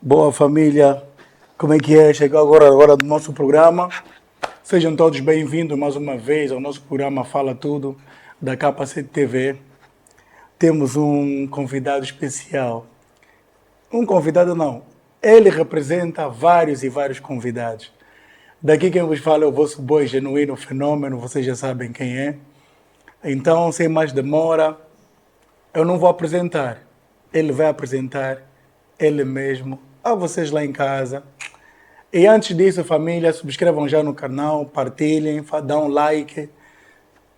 Boa família, como é que é? Chegou agora a hora do nosso programa. Sejam todos bem-vindos mais uma vez ao nosso programa Fala Tudo, da Capacete TV. Temos um convidado especial. Um convidado não, ele representa vários e vários convidados. Daqui quem vos fala é o vosso boy genuíno fenômeno, vocês já sabem quem é. Então, sem mais demora, eu não vou apresentar. Ele vai apresentar ele mesmo a vocês lá em casa. E antes disso, família, subscrevam já no canal, partilhem, dão um like,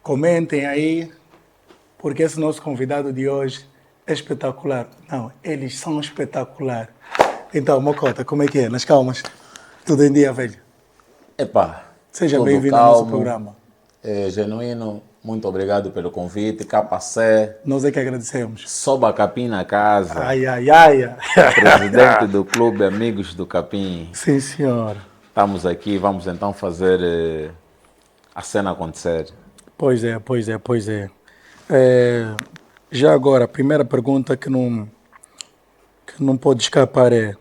comentem aí, porque esse nosso convidado de hoje é espetacular. Não, eles são espetaculares. Então, Mocota, como é que é? Nas calmas? Tudo em dia, velho? Epá, Seja tudo bem-vindo ao nosso calmo, programa. genuíno, muito obrigado pelo convite. Capacé, Nós é que agradecemos. Soba Capim na casa, Ai, ai, ai. presidente do Clube Amigos do Capim. Sim, senhora. Estamos aqui, vamos então fazer a cena acontecer. Pois é, pois é, pois é. Já agora, a primeira pergunta que não pode escapar é: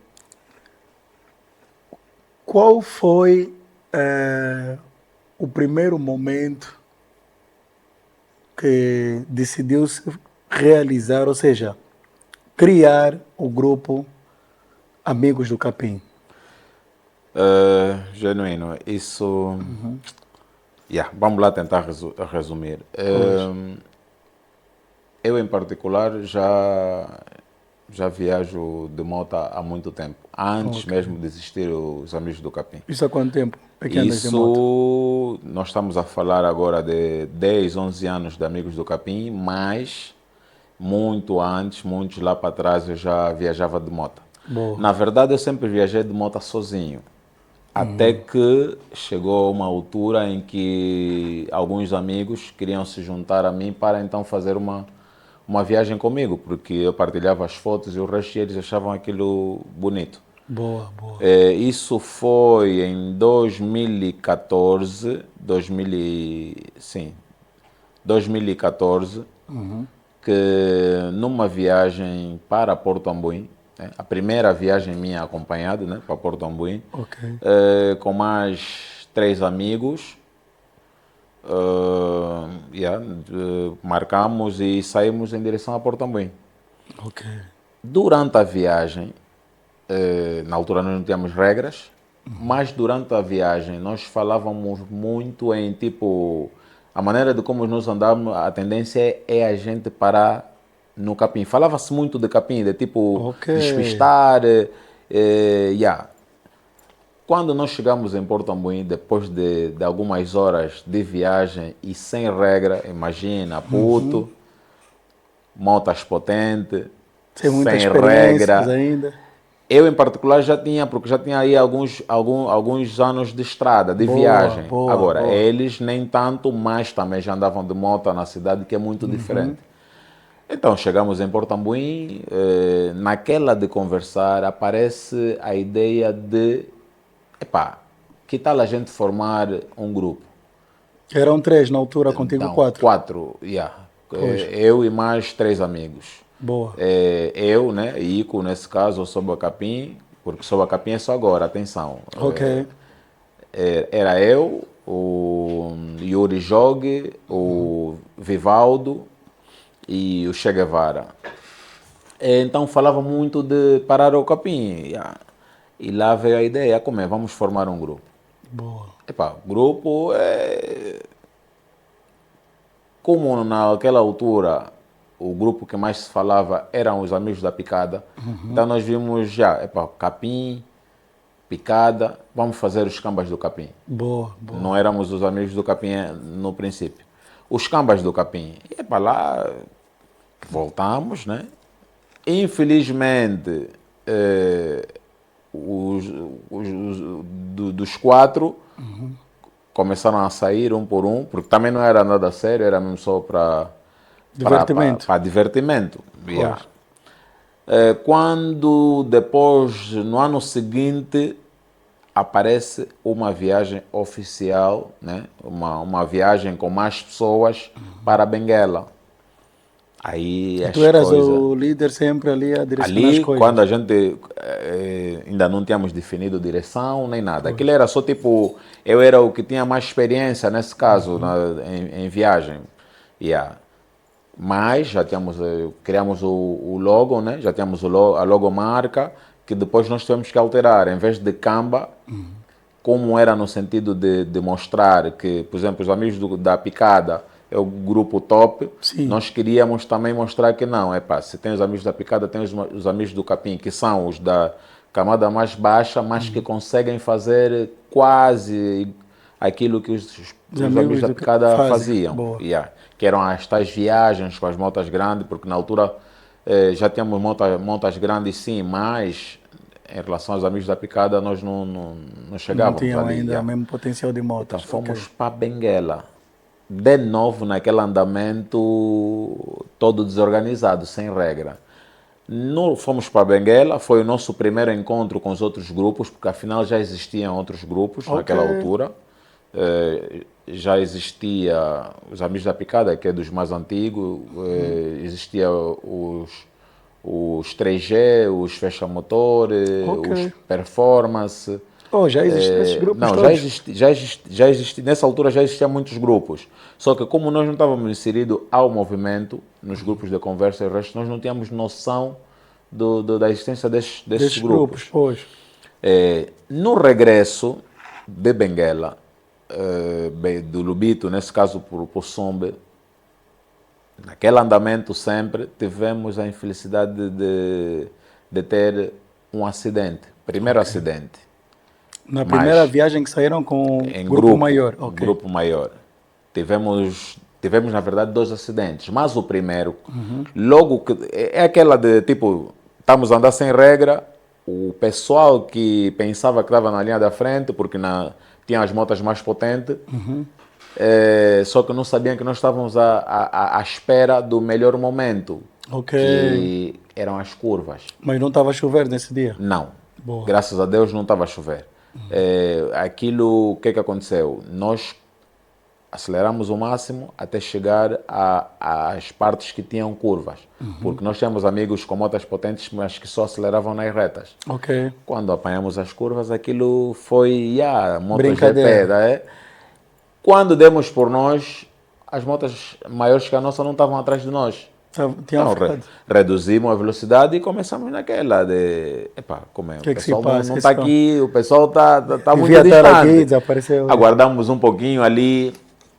qual foi o primeiro momento que decidiu-se realizar, ou seja, criar o grupo Amigos do Capim? Genuíno, isso... vamos lá tentar resumir. Eu, em particular, já viajo de moto há muito tempo. Antes mesmo de existir os Amigos do Capim. Isso há quanto tempo é que andas de moto? Isso, nós estamos a falar agora de 10, 11 anos de Amigos do Capim, mas muito antes, muitos lá para trás, eu já viajava de moto. Boa. Na verdade, eu sempre viajei de moto sozinho. Até que chegou uma altura em que alguns amigos queriam se juntar a mim para então fazer uma viagem comigo, porque eu partilhava as fotos e o resto eles achavam aquilo bonito. Boa, boa. Isso foi em 2014, 2014, que numa viagem para Porto Ambuim, né, a primeira viagem minha acompanhada, né, para Porto Ambuim, Ok. com mais 3 amigos, marcamos e saímos em direção a Porto Ambuim. Ok. Durante a viagem, na altura nós não tínhamos regras, mas durante a viagem nós falávamos muito em tipo, a maneira de como nós andávamos, a tendência é a gente parar no capim. Falava-se muito de capim, de tipo, Ok. despistar, Quando nós chegamos em Porto Ambuim, depois de algumas horas de viagem e sem regra, imagina, puto, motas potentes, Tem muitas sem experiências regra. ainda. Eu, em particular, porque já tinha aí alguns anos de estrada, de viagem. Boa, Agora, boa. eles nem tanto, mas também já andavam de moto na cidade, que é muito diferente. Então, chegamos em Porto Ambuim, naquela de conversar, aparece a ideia de, que tal a gente formar um grupo? Eram 3 na altura, contigo Então, 4. 4, Pois. eu e mais 3 amigos. Boa. Eu, né, Ico, nesse caso, eu sou Bacapim, porque sou Bacapim é só agora, atenção. Ok. Era eu, o Yuri Jogue, o Vivaldo e o Che Guevara. Então falava muito de parar o Capim. E lá veio a ideia, como é? Vamos formar um grupo. Boa. Grupo é... Como naquela altura o grupo que mais se falava eram os Amigos da Picada, então nós vimos Capim, Picada, vamos fazer os Cambas do Capim. Boa, boa. Não éramos os Amigos do Capim no princípio. Os Cambas do Capim. E para lá voltamos, né? Infelizmente, dos 4 começaram a sair um por um, porque também não era nada sério, era mesmo só para Divertimento. para divertimento. Quando depois, no ano seguinte, aparece uma viagem oficial, né? Uma viagem com mais pessoas para Benguela. Aí E as tu eras coisas... o líder sempre ali a direcionar as Ali, coisas. quando a gente ainda não tínhamos definido direção nem nada. Aquilo era só tipo, eu era o que tinha mais experiência nesse caso, em viagem. Yeah. Mas já tínhamos, criamos o logo, né? Já tínhamos a logomarca, que depois nós tivemos que alterar. Em vez de Camba, como era no sentido de mostrar que, por exemplo, os amigos da Picada é o grupo top, Sim. nós queríamos também mostrar que não, se tem os amigos da Picada, tem os amigos do Capim, que são os da camada mais baixa, mas que conseguem fazer quase aquilo que os amigos da Picada fazem. faziam. Boa. Yeah. Que eram as tais viagens com as motas grandes, porque na altura já tínhamos motas grandes sim, mas em relação aos amigos da Picada nós não Não chegávamos tinham ali. ainda o Yeah. mesmo potencial de Então motos. fomos para Benguela. De novo naquele andamento todo desorganizado, sem regra. Fomos para Benguela, foi o nosso primeiro encontro com os outros grupos, porque afinal já existiam outros grupos naquela altura. Já existia os Amigos da Picada, que é dos mais antigos, existia os 3G, os Fecha Motor, os Performance. Oh, já existiam esses grupos Não, todos? já existia, nessa altura já existiam muitos grupos. Só que como nós não estávamos inseridos ao movimento, nos grupos de conversa e o resto, nós não tínhamos noção da existência desses grupos. Pois. No regresso de Benguela, do Lubito, nesse caso por Sombe, naquele andamento sempre tivemos a infelicidade de ter um acidente. Primeiro acidente. Na primeira Mas, viagem que saíram com em grupo maior. grupo maior. Tivemos, na verdade, 2 acidentes. Mas o primeiro, logo que... É aquela de, tipo, estamos a andar sem regra, o pessoal que pensava que estava na linha da frente, porque tinha as motas mais potentes, só que não sabiam que nós estávamos à espera do melhor momento, que eram as curvas. Mas não estava a chover nesse dia? Não. Boa. Graças a Deus não estava a chover. O que aconteceu? Nós aceleramos o máximo até chegar às partes que tinham curvas. Porque nós tínhamos amigos com motas potentes, mas que só aceleravam nas retas. Quando apanhamos as curvas, aquilo foi MotoGP. Né? Quando demos por nós, as motas maiores que a nossa não estavam atrás de nós. Então, reduzimos a velocidade e começamos naquela de... como é? O pessoal não está aqui, o pessoal está muito distante. Aqui, desapareceu. Aguardamos um pouquinho ali.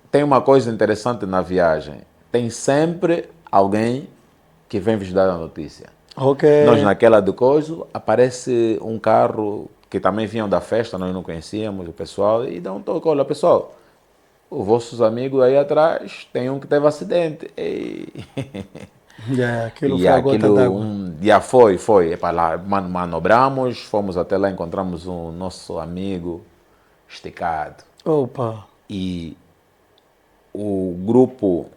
Tem uma coisa interessante na viagem. Tem sempre alguém que vem vos dar a notícia. Nós naquela de coisa, aparece um carro que também vinham da festa, nós não conhecíamos o pessoal, e dá um toque. Olha, pessoal, os vossos amigos aí atrás, tem um que teve acidente. Aquilo foi a gota d'água. Foi. Epa, lá manobramos, fomos até lá, encontramos o nosso amigo esticado. Opa! E o grupo,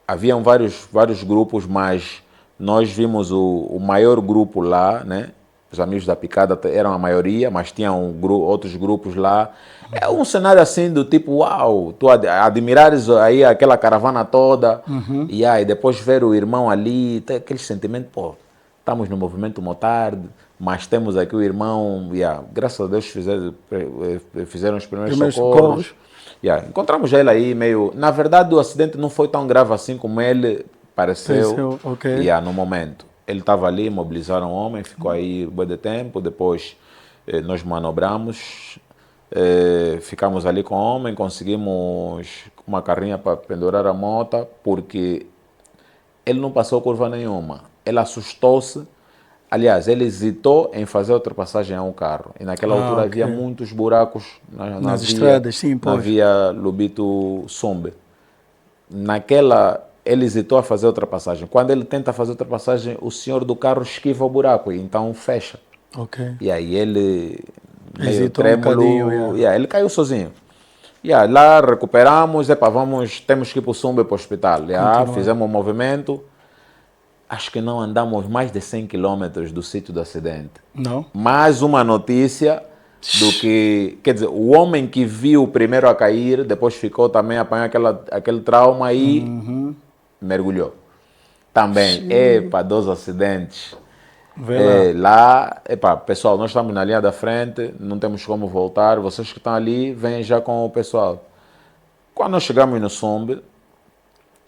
haviam vários grupos, mas nós vimos o maior grupo lá, né? Os amigos da Picada eram a maioria, mas tinham outros grupos lá. É um cenário assim do tipo, uau, tu admirares aí aquela caravana toda, e depois ver o irmão ali, tem aquele sentimento, pô, estamos no movimento Motarde, mas temos aqui o irmão, graças a Deus fizeram os primeiros socorros. Encontramos ele aí meio... Na verdade, o acidente não foi tão grave assim como ele pareceu no momento. Ele estava ali, mobilizaram o homem, ficou aí um bom de tempo, depois nós manobramos, ficamos ali com o homem, conseguimos uma carrinha para pendurar a moto, porque ele não passou curva nenhuma. Ele assustou-se. Aliás, ele hesitou em fazer a ultrapassagem a um carro. E naquela altura havia muitos buracos nas estradas, sim, na via Lubito Sombe. Ele hesitou a fazer a ultrapassagem. Quando ele tenta fazer a ultrapassagem, o senhor do carro esquiva o buraco e então fecha. E aí ele, meio trêmulo, ele caiu sozinho. Lá recuperamos, temos que ir para o Sombe, para o hospital. Fizemos um movimento. Acho que não andamos mais de 100 km do sítio do acidente. Não? Mais uma notícia do que... Quer dizer, o homem que viu o primeiro a cair, depois ficou também, apanhou aquele trauma e mergulhou. Também, epa, dos acidentes. Vê lá. Lá, epa, pessoal, nós estamos na linha da frente, não temos como voltar. Vocês que estão ali, vêm já com o pessoal. Quando nós chegamos no Sumbe,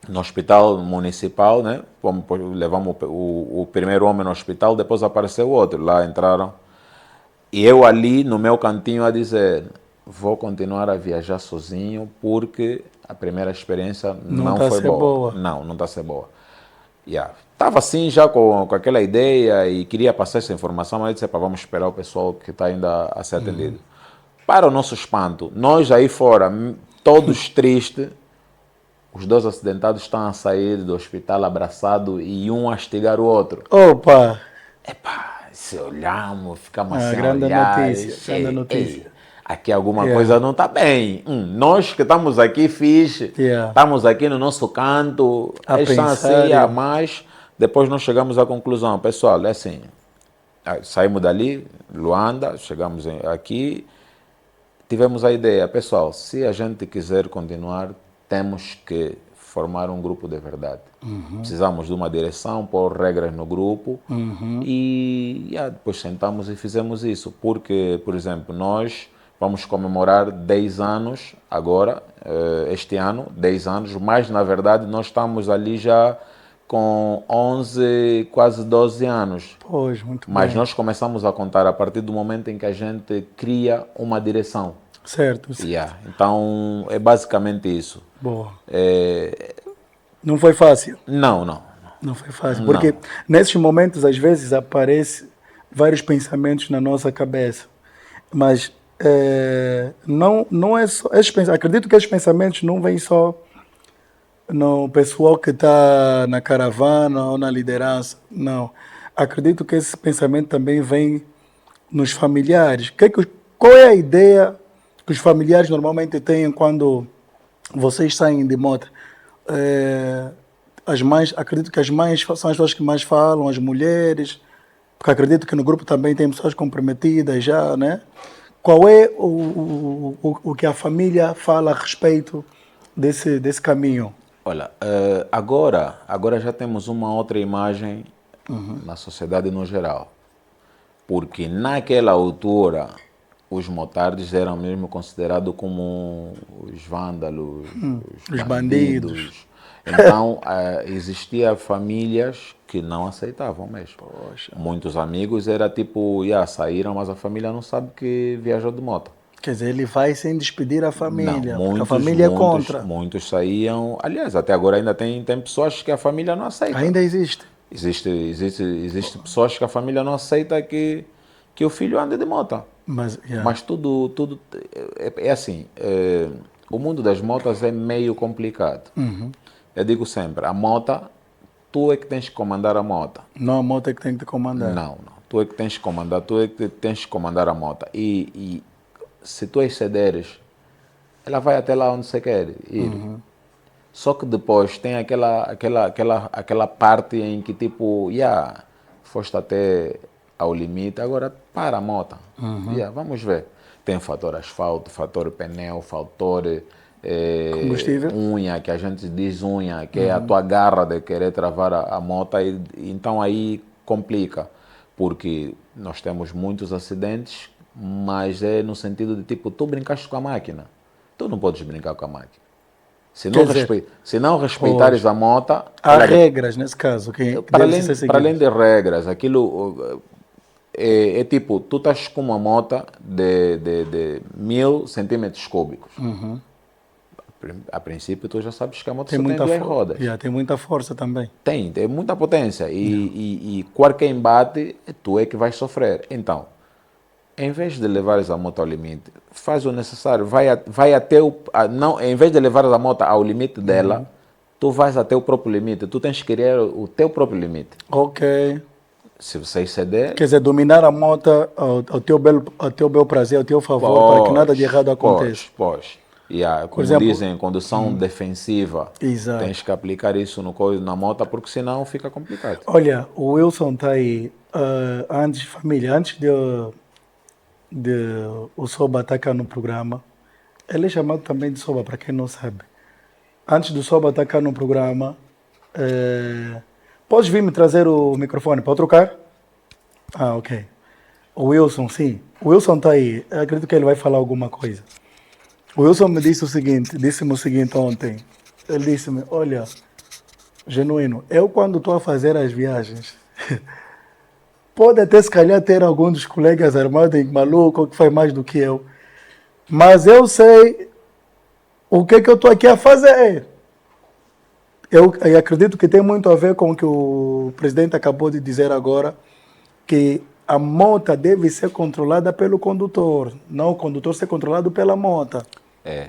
no hospital municipal, né? Levamos o primeiro homem no hospital, depois apareceu o outro. Lá entraram. E eu ali, no meu cantinho, a dizer, vou continuar a viajar sozinho, porque a primeira experiência não tá a foi ser boa. boa. Não está a ser boa. Yeah. Estava assim já com aquela ideia e queria passar essa informação, mas disse, vamos esperar o pessoal que está ainda a ser atendido. Para o nosso espanto, nós aí fora, todos tristes, os dois acidentados estão a sair do hospital abraçados e um a estigar o outro. Opa! Se olhamos, ficamos assim a Grande olhar. notícia, grande notícia. Aqui alguma Yeah. coisa não está bem. Nós que estamos aqui fixe, Yeah. estamos aqui no nosso canto, A eles estão pensar, assim, yeah. mas depois nós chegamos à conclusão, pessoal, é assim, saímos dali, Luanda, chegamos aqui, tivemos a ideia, pessoal, se a gente quiser continuar, temos que formar um grupo de verdade. Precisamos de uma direção, pôr regras no grupo e depois sentamos e fizemos isso. Porque, por exemplo, nós vamos comemorar 10 anos agora, este ano, 10 anos, mas na verdade nós estamos ali já com 11, quase 12 anos. Pois, muito Mas bem. nós começamos a contar a partir do momento em que a gente cria uma direção. Certo. Então, é basicamente isso. Boa. Não foi fácil. Não. Não foi fácil. Porque nesses momentos, às vezes, aparecem vários pensamentos na nossa cabeça. Mas não é só. Acredito que esses pensamentos não vêm só no pessoal que está na caravana ou na liderança. Não. Acredito que esse pensamento também vem nos familiares. Qual é a ideia que os familiares normalmente têm quando vocês saem de moto? As mães, acredito que as mães são as pessoas que mais falam, as mulheres, porque acredito que no grupo também tem pessoas comprometidas já, né? Qual é o que a família fala a respeito desse caminho? Olha, agora já temos uma outra imagem na sociedade no geral. Porque naquela altura, os motards eram mesmo considerados como os vândalos, os bandidos. Então, existia famílias que não aceitavam mesmo. Poxa. Muitos amigos era tipo, saíram, mas a família não sabe que viajou de moto. Quer dizer, ele vai sem despedir a família. Não, muitos, a família é contra. Muitos saíam. Aliás, até agora ainda tem pessoas que a família não aceita. Ainda existe. Existe pessoas que a família não aceita que o filho ande de moto. Mas tudo é assim. O mundo das motas é meio complicado. Eu digo sempre, a moto, tu é que tens que comandar a moto. Não, a moto é que tem que te comandar. Não. Tu é que tens que comandar, tu é que tens que comandar a moto. E se tu excederes, ela vai até lá onde você quer ir. Só que depois tem aquela parte em que tipo, foste até ao limite, agora para a moto. Vamos ver. Tem fator asfalto, fator pneu, fator combustível, unha, que a gente diz unha, que é a tua garra de querer travar a moto, e então aí complica, porque nós temos muitos acidentes, mas é no sentido de tipo, tu brincaste com a máquina, tu não podes brincar com a máquina. Se não respeitares a moto... Há regras nesse caso. Para além de regras, aquilo é tipo, tu estás com uma moto de 1000 centímetros cúbicos. A princípio, tu já sabes que a moto tem duas rodas. Tem muita força também. Tem muita potência. E qualquer embate, tu é que vais sofrer. Então, em vez de levares a moto ao limite, faz o necessário. Vai até em vez de levares a moto ao limite dela, tu vais até o próprio limite. Tu tens que criar o teu próprio limite. Ok. Se você exceder... Quer dizer, dominar a moto ao teu belo prazer, ao teu favor, para que nada de errado aconteça. Pode. Como exemplo, dizem, condução defensiva. Exato. Tens que aplicar isso na moto, porque senão fica complicado. Olha, o Wilson está aí. Antes de o Soba estar cá no programa, ele é chamado também de Soba, para quem não sabe. Antes do Soba estar cá no programa, Podes vir me trazer o microfone para eu trocar? Ah, ok. O Wilson, sim. O Wilson está aí. Eu acredito que ele vai falar alguma coisa. O Wilson me disse o seguinte, disse-me o seguinte ontem. Ele disse-me, olha, Genuíno, eu quando estou a fazer as viagens, pode até se calhar ter algum dos colegas armados em maluco que faz mais do que eu, mas eu sei o que eu estou aqui a fazer. Eu acredito que tem muito a ver com o que o presidente acabou de dizer agora, que a moto deve ser controlada pelo condutor, não o condutor ser controlado pela moto. É.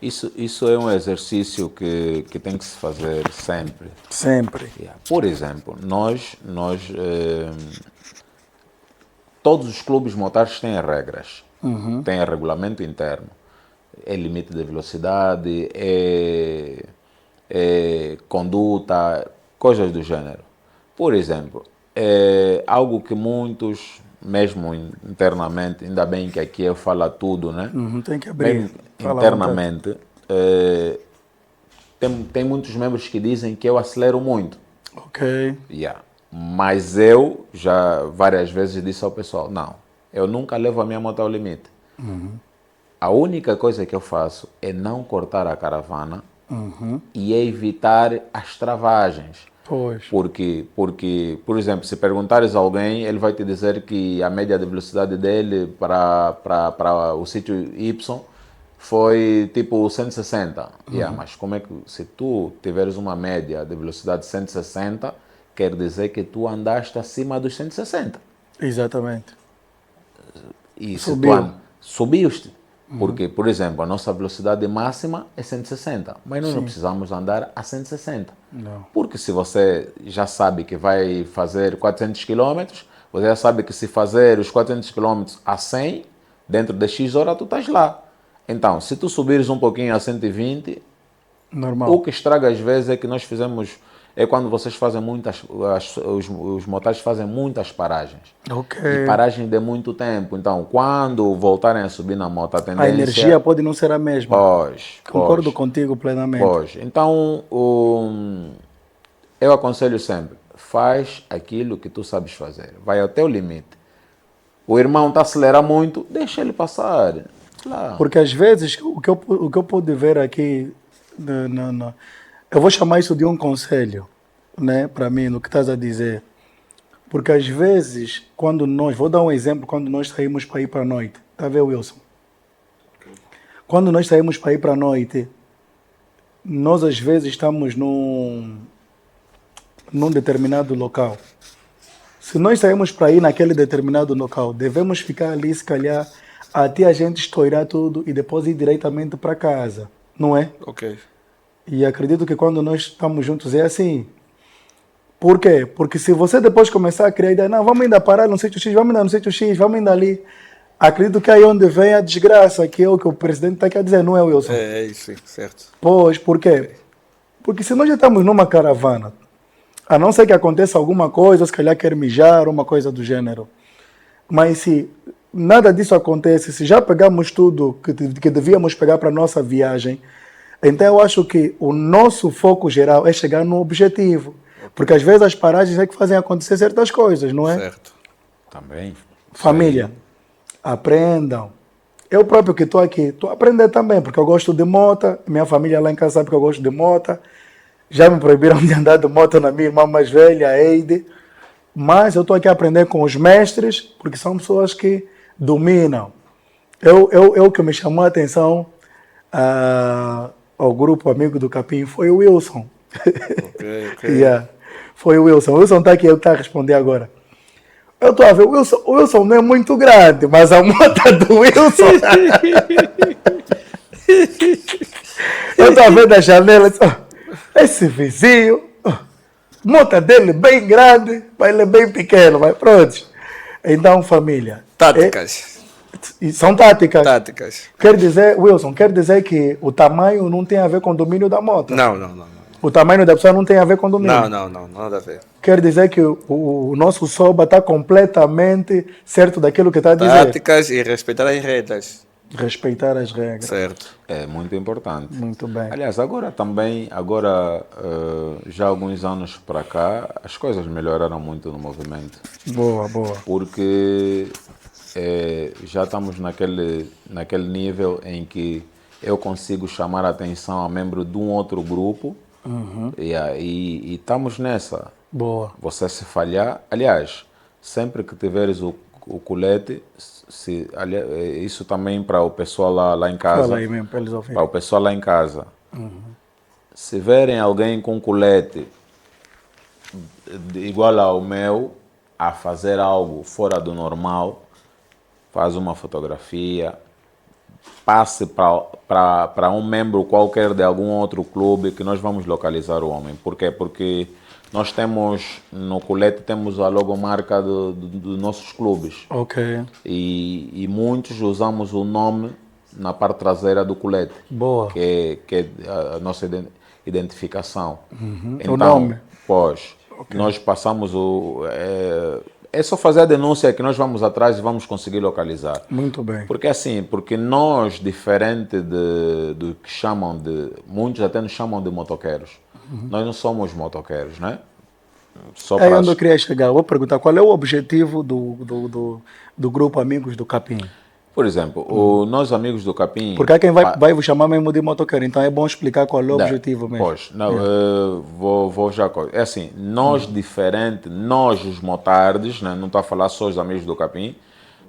Isso é um exercício que tem que se fazer sempre. Sempre. Por exemplo, todos os clubes motares têm regras, têm regulamento interno, é limite de velocidade, é conduta, coisas do gênero. Por exemplo, é algo que muitos, mesmo internamente, ainda bem que aqui eu falo tudo, né? Tem que abrir. Internamente, tem muitos membros que dizem que eu acelero muito. Ok. Mas eu já várias vezes disse ao pessoal, não, eu nunca levo a minha moto ao limite. A única coisa que eu faço é não cortar a caravana e evitar as travagens. Pois. Porque, por exemplo, se perguntares a alguém, ele vai te dizer que a média de velocidade dele para o sítio Y foi tipo 160. Mas como é que, se tu tiveres uma média de velocidade de 160, quer dizer que tu andaste acima dos 160. Exatamente. E se tu subiste. Porque, por exemplo, a nossa velocidade máxima é 160, mas nós não precisamos andar a 160. Não. Porque se você já sabe que vai fazer 400 km, você já sabe que se fazer os 400 km a 100, dentro de X horas tu estás lá. Então, se tu subires um pouquinho a 120, normal. O que estraga às vezes é que nós fizemos, é quando vocês fazem muitas, os motares fazem muitas paragens. Ok. E paragem de muito tempo. Então, quando voltarem a subir na moto, a tendência... A energia pode não ser a mesma. Pois. Concordo contigo plenamente. Pois. Então, eu aconselho sempre, faz aquilo que tu sabes fazer. Vai até o limite. O irmão está a acelerar muito, deixa ele passar. Claro. Porque às vezes, o que eu pude ver aqui, eu vou chamar isso de um conselho, né, para mim, no que estás a dizer. Porque às vezes, vou dar um exemplo, quando nós saímos para ir para a noite, tá a ver, Wilson? Quando nós saímos para ir para a noite, nós às vezes estamos num determinado local. Se nós saímos para ir naquele determinado local, devemos ficar ali, se calhar, até a gente estourar tudo e depois ir diretamente para casa, não é? Ok. E acredito que quando nós estamos juntos é assim. Por quê? Porque se você depois começar a criar a ideia, não, vamos ainda parar no sítio X, vamos ainda no sítio X, vamos ainda ali. Acredito que é aí onde vem a desgraça, que é o que o presidente está querendo dizer, não é, Wilson? É isso, certo. Pois, por quê? Porque se nós já estamos numa caravana, a não ser que aconteça alguma coisa, se calhar quer mijar, uma coisa do gênero. Mas se nada disso acontece, se já pegamos tudo que devíamos pegar para a nossa viagem, então eu acho que o nosso foco geral é chegar no objetivo. Porque às vezes as paragens é que fazem acontecer certas coisas, não é? Certo. Também. Família, aprendam. Eu próprio que estou aqui, estou a aprender também, porque eu gosto de moto, minha família lá em casa sabe que eu gosto de moto. Já me proibiram de andar de moto na minha irmã mais velha, a Eide. Mas eu estou aqui a aprender com os mestres, porque são pessoas que dominam. Eu que me chamou a atenção ao grupo amigo do Capim foi o Wilson. Ok. Foi o Wilson. O Wilson está aqui, ele está a responder agora. Eu estou a ver, o Wilson não é muito grande, mas a moto do Wilson... Eu estou a ver da janela, esse vizinho, moto dele bem grande, mas ele é bem pequeno, mas pronto. Então, família... Táticas. São táticas. Táticas. Quer dizer, Wilson, quer dizer que o tamanho não tem a ver com o domínio da moto? Não. O tamanho da pessoa não tem a ver com o domínio? Não, nada a ver. Quer dizer que o nosso Soba está completamente certo daquilo que está a dizer? Táticas e respeitar as regras. Respeitar as regras. Certo. É muito importante. Muito bem. Aliás, agora também, já há alguns anos para cá, as coisas melhoraram muito no movimento. Boa, boa. Porque já estamos naquele nível em que eu consigo chamar a atenção a membro de um outro grupo e estamos nessa. Boa. Você se falhar, aliás, sempre que tiveres o colete, isso também para o pessoal lá em casa. Fala aí mesmo, para eles ouvirem. Para o pessoal lá em casa. Se verem alguém com colete igual ao meu, a fazer algo fora do normal, faz uma fotografia, passe para um membro qualquer de algum outro clube que nós vamos localizar o homem. Por quê? Porque nós temos, no colete, temos a logomarca dos nossos clubes. Ok. E muitos usamos o nome na parte traseira do colete. Boa. Que é a nossa identificação. O nome. Pois, nós passamos é só fazer a denúncia que nós vamos atrás e vamos conseguir localizar. Muito bem. Porque nós, diferente do que chamam de... Muitos até nos chamam de motoqueiros. Nós não somos motoqueiros, né? É onde eu queria chegar. Vou perguntar qual é o objetivo do grupo Amigos do Capim. Por exemplo, nós amigos do Capim... Porque há quem vai vos chamar mesmo de motoqueiro, então é bom explicar qual é o objetivo mesmo. Pois, não, vou já... É assim, nós diferente, nós os motardes, né, não estou a falar só os amigos do Capim,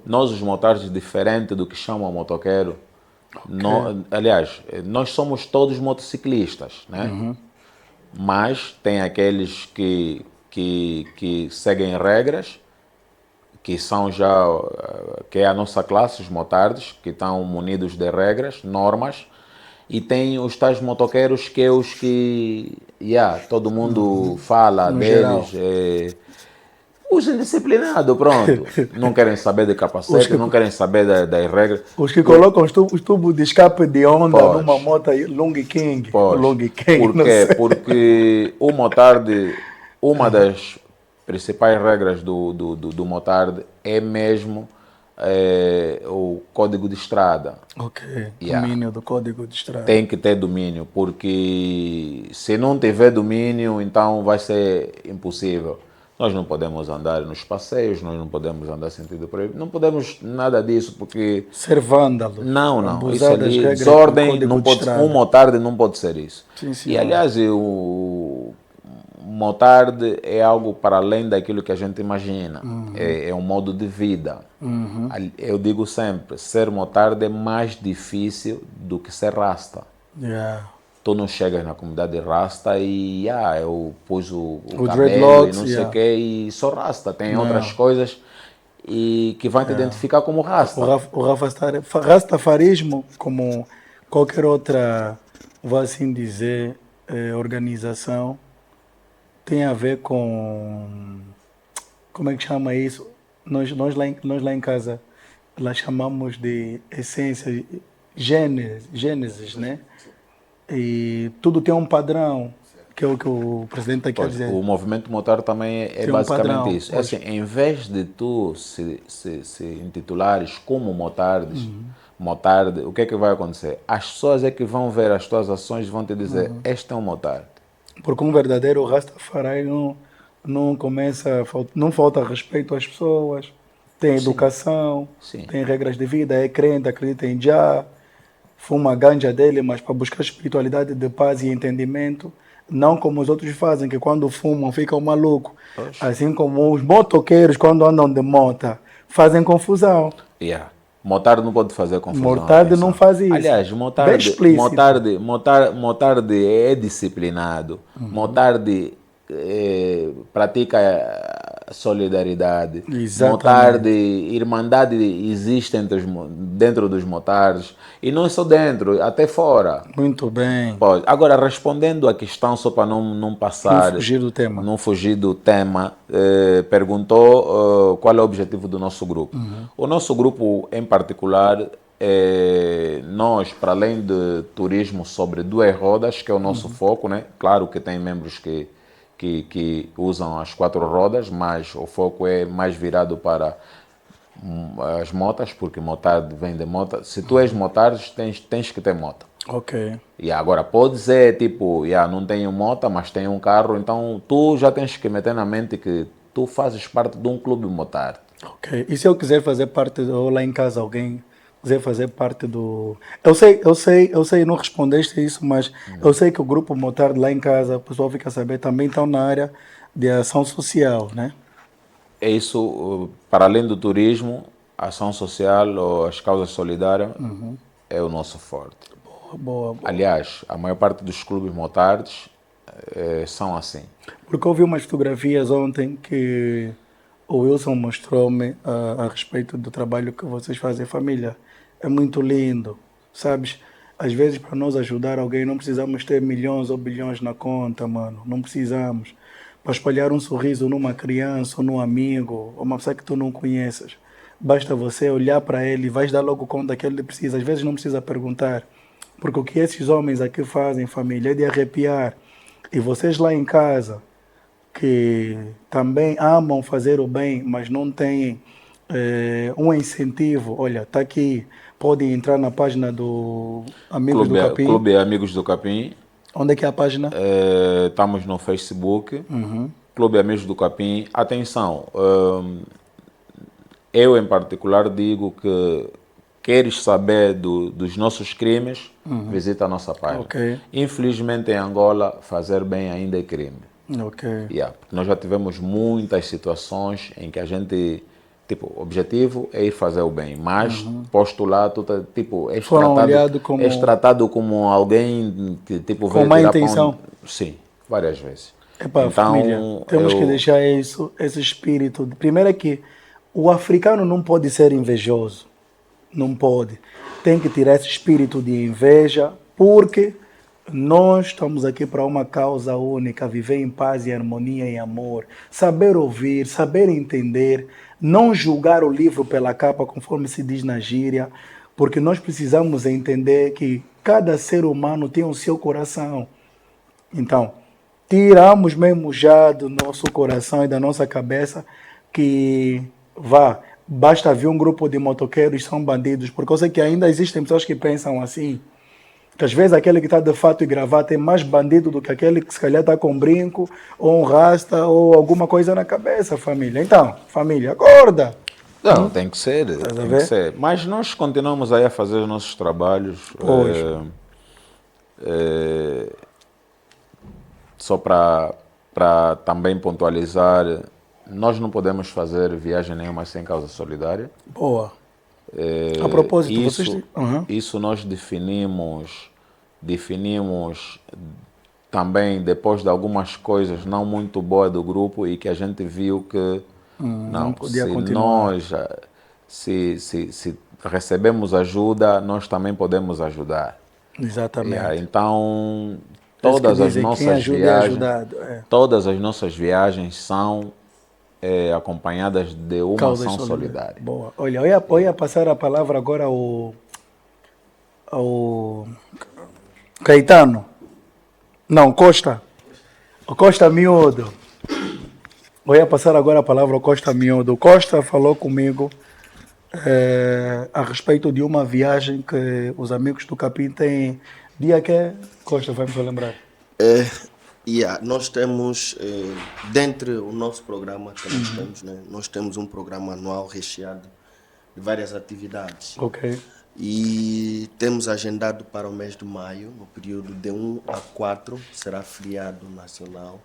nós os motardes diferente do que chamam motoqueiro, aliás, nós somos todos motociclistas, né? Mas tem aqueles que seguem regras, que são que é a nossa classe, os motardes, que estão munidos de regras, normas, e tem os tais motoqueiros que é os que, todo mundo fala No deles, os indisciplinados, pronto, não querem saber de capacete, não querem saber das regras. Os que colocam os tubos de escape de onda Pois. numa moto Long King. Pois. Long King, Por não quê? sei. Porque o motarde, uma das principais regras do motarde é mesmo o código de estrada. Ok, Yeah. domínio do código de estrada. Tem que ter domínio, porque se não tiver domínio, então vai ser impossível. Nós não podemos andar nos passeios, nós não podemos andar sentido proibido, não podemos nada disso, porque... Ser vândalo. Não, Abusar isso ali, das regras do desordem, código não de pode, estrada. um motarde não pode ser isso. Sim, E senhor. aliás, o motarde é algo para além daquilo que a gente imagina, é um modo de vida. Eu digo sempre, ser motarde é mais difícil do que ser rasta. Yeah. Tu não chegas na comunidade rasta e eu pus o cabelo dreadlocks, e não sei o quê e sou rasta. Tem Não. outras coisas e que vão te identificar como rasta. O rastafarismo, como qualquer outra, vou assim dizer, organização, tem a ver com, como é que chama isso? Nós lá em casa, lá chamamos de essência, gênesis, né? E tudo tem um padrão, que é o que o presidente está quer Pois, dizer. o movimento motar também é Tem um basicamente padrão, isso. É pois. assim, em vez de tu se intitulares como motardes, motarde, o que é que vai acontecer? As pessoas é que vão ver as tuas ações e vão te dizer, este é um motarde. Porque um verdadeiro Rastafari não falta respeito às pessoas, tem educação, Sim. tem regras de vida, é crente, acredita em Jah, fuma a ganja dele, mas para buscar espiritualidade de paz e entendimento, não como os outros fazem, que quando fumam ficam malucos. Pois. Assim como os motoqueiros, quando andam de moto, fazem confusão. Motarde não pode fazer confusão. Motarde atenção. não faz isso. Aliás, Bem motarde, explícito. motarde é disciplinado. Motarde pratica solidariedade. Exatamente. Motarde, irmandade existe dentro dos motardes. E não só dentro, até fora. Muito bem. Pode. Agora, respondendo à questão, só para não passar... Não fugir do tema. Não fugir do tema, perguntou qual é o objetivo do nosso grupo. O nosso grupo, em particular, nós, para além de turismo sobre 2 rodas, que é o nosso foco, né? Claro que tem membros que usam as 4 rodas, mas o foco é mais virado para as motas, porque motard vem de mota. Se tu és motard, tens que ter moto. Ok. E agora pode ser tipo, não tenho moto, mas tenho um carro, então tu já tens que meter na mente que tu fazes parte de um clube motard. Ok. E se eu quiser fazer parte, ou lá em casa alguém quiser fazer parte do. Eu sei, não respondeste isso, mas eu sei que o grupo Motard lá em casa, o pessoal fica a saber, também estão na área de ação social, né? É isso, para além do turismo, a ação social ou as causas solidárias é o nosso forte. Boa, boa. Aliás, a maior parte dos clubes motards são assim. Porque eu vi umas fotografias ontem que o Wilson mostrou-me a respeito do trabalho que vocês fazem, família. É muito lindo, sabes? Às vezes, para nós ajudar alguém, não precisamos ter milhões ou bilhões na conta, mano. Não precisamos. Para espalhar um sorriso numa criança, ou num amigo, ou uma pessoa que tu não conheces. Basta você olhar para ele e vais dar logo conta que ele precisa. Às vezes não precisa perguntar. Porque o que esses homens aqui fazem, família, é de arrepiar. E vocês lá em casa, que também amam fazer o bem, mas não têm um incentivo, olha, está aqui, podem entrar na página do Amigos do Capim. Clube Amigos do Capim. Onde é que é a página? Estamos no Facebook. Clube Amigos do Capim. Atenção, eu em particular digo que queres saber dos nossos crimes, visita a nossa página. Ok. Infelizmente em Angola, fazer bem ainda é crime. Ok. Porque nós já tivemos muitas situações em que a gente, tipo, o objetivo é ir fazer o bem, mas postular, tipo, és tratado como alguém que, tipo, com má intenção. Sim, várias vezes. Epá, então, família, temos que deixar esse espírito. Primeiro é que o africano não pode ser invejoso. Não pode. Tem que tirar esse espírito de inveja, porque nós estamos aqui para uma causa única, viver em paz e harmonia e amor, saber ouvir, saber entender, não julgar o livro pela capa, conforme se diz na gíria, porque nós precisamos entender que cada ser humano tem o seu coração. Então, tiramos mesmo já do nosso coração e da nossa cabeça que basta ver um grupo de motoqueiros são bandidos, porque eu sei que ainda existem pessoas que pensam assim, que às vezes aquele que está de fato e gravata é mais bandido do que aquele que se calhar está com brinco, ou um rasta, ou alguma coisa na cabeça, família. Então, família, acorda! Não, tem que ser, tem que ser. Mas nós continuamos aí a fazer os nossos trabalhos. Só para também pontualizar, nós não podemos fazer viagem nenhuma sem causa solidária. Boa. A propósito, isso nós definimos também depois de algumas coisas não muito boas do grupo e que a gente viu que não podia continuar. Se recebemos ajuda, nós também podemos ajudar. Exatamente. Então, todas as nossas viagens são acompanhadas de uma causa ação solidária. Boa. Olha, eu ia passar a palavra agora ao Caetano. Não, Costa. O Costa Miúdo. Eu ia passar agora a palavra ao Costa Miúdo. O Costa falou comigo a respeito de uma viagem que os amigos do Capim têm. Dia que é? Costa, vai me lembrar. Nós temos, dentre o nosso programa que nós temos, né, nós temos um programa anual recheado de várias atividades. Ok. E temos agendado para o mês de maio, no período de 1 a 4, será feriado nacional,